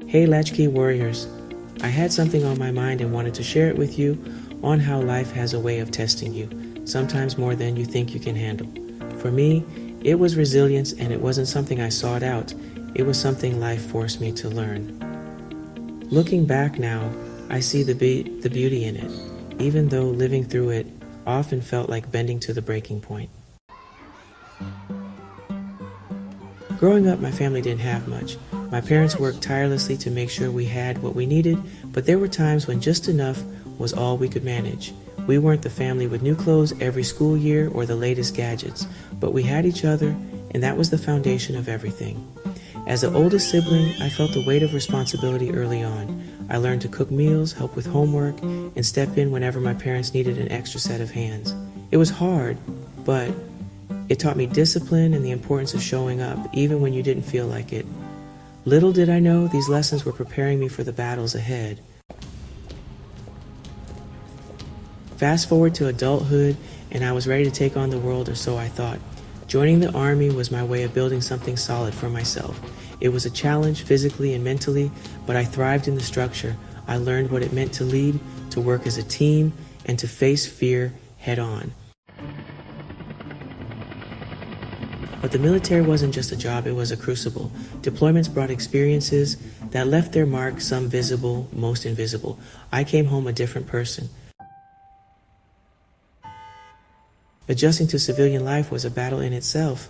Hey Latchkey Warriors, I had something on my mind and wanted to share it with you on how life has a way of testing you, sometimes more than you think you can handle. For me, it was resilience, and it wasn't something I sought out. It was something life forced me to learn. Looking back now, I see the beauty in it, even though living through it often felt like bending to the breaking point. Growing up, my family didn't have much. My parents worked tirelessly to make sure we had what we needed, but there were times when just enough was all we could manage. We weren't the family with new clothes every school year or the latest gadgets, but we had each other, and that was the foundation of everything. As the oldest sibling, I felt the weight of responsibility early on. I learned to cook meals, help with homework, and step in whenever my parents needed an extra set of hands. It was hard, but it taught me discipline and the importance of showing up, even when you didn't feel like it. Little did I know these lessons were preparing me for the battles ahead. Fast forward to adulthood, and I was ready to take on the world, or so I thought. Joining the Army was my way of building something solid for myself. It was a challenge physically and mentally, but I thrived in the structure. I learned what it meant to lead, to work as a team, and to face fear head on. But the military wasn't just a job, it was a crucible. Deployments brought experiences that left their mark, some visible, most invisible. I came home a different person. Adjusting to civilian life was a battle in itself.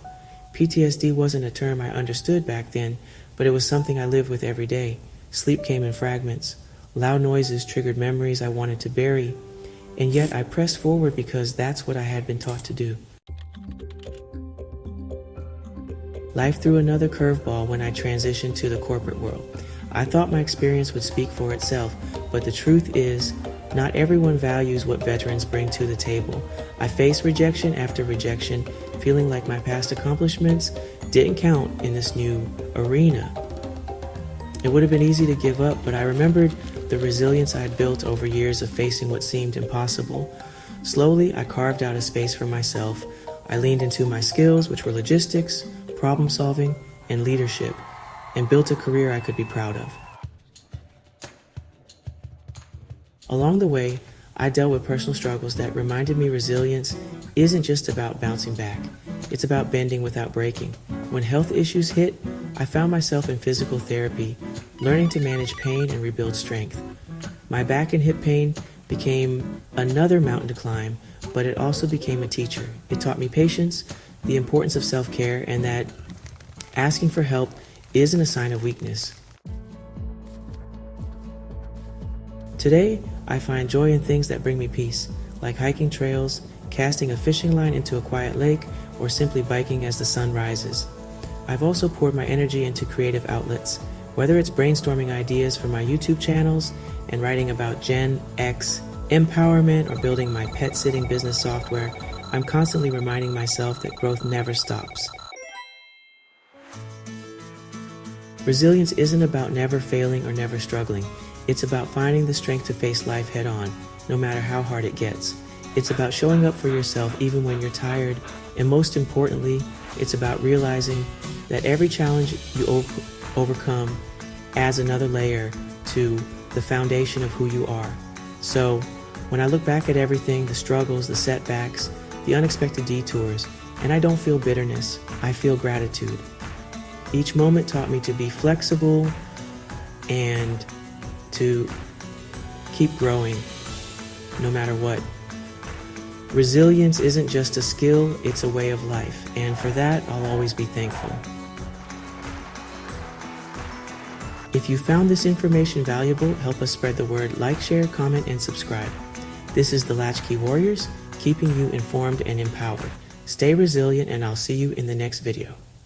PTSD wasn't a term I understood back then, but it was something I lived with every day. Sleep came in fragments. Loud noises triggered memories I wanted to bury, and yet I pressed forward because that's what I had been taught to do. Life threw another curveball when I transitioned to the corporate world. I thought my experience would speak for itself, but the truth is, not everyone values what veterans bring to the table. I faced rejection after rejection, feeling like my past accomplishments didn't count in this new arena. It would have been easy to give up, but I remembered the resilience I had built over years of facing what seemed impossible. Slowly, I carved out a space for myself. I leaned into my skills, which were logistics, problem solving, and leadership, and built a career I could be proud of. Along the way, I dealt with personal struggles that reminded me resilience isn't just about bouncing back. It's about bending without breaking. When health issues hit, I found myself in physical therapy, learning to manage pain and rebuild strength. My back and hip pain became another mountain to climb, but it also became a teacher. It taught me patience, the importance of self-care, and that asking for help isn't a sign of weakness. Today, I find joy in things that bring me peace, like hiking trails, casting a fishing line into a quiet lake, or simply biking as the sun rises. I've also poured my energy into creative outlets, whether it's brainstorming ideas for my YouTube channels and writing about Gen X empowerment or building my pet sitting business software. I'm constantly reminding myself that growth never stops. Resilience isn't about never failing or never struggling. It's about finding the strength to face life head on, no matter how hard it gets. It's about showing up for yourself even when you're tired, and most importantly, it's about realizing that every challenge you overcome adds another layer to the foundation of who you are. So, when I look back at everything, the struggles, the setbacks, the unexpected detours, and I don't feel bitterness, I feel gratitude. Each moment taught me to be flexible and to keep growing no matter what. Resilience isn't just a skill, it's a way of life, and for that, I'll always be thankful. If you found this information valuable, help us spread the word. Like, share, comment, and subscribe. This is the Latchkey Warriors, keeping you informed and empowered. Stay resilient, and I'll see you in the next video.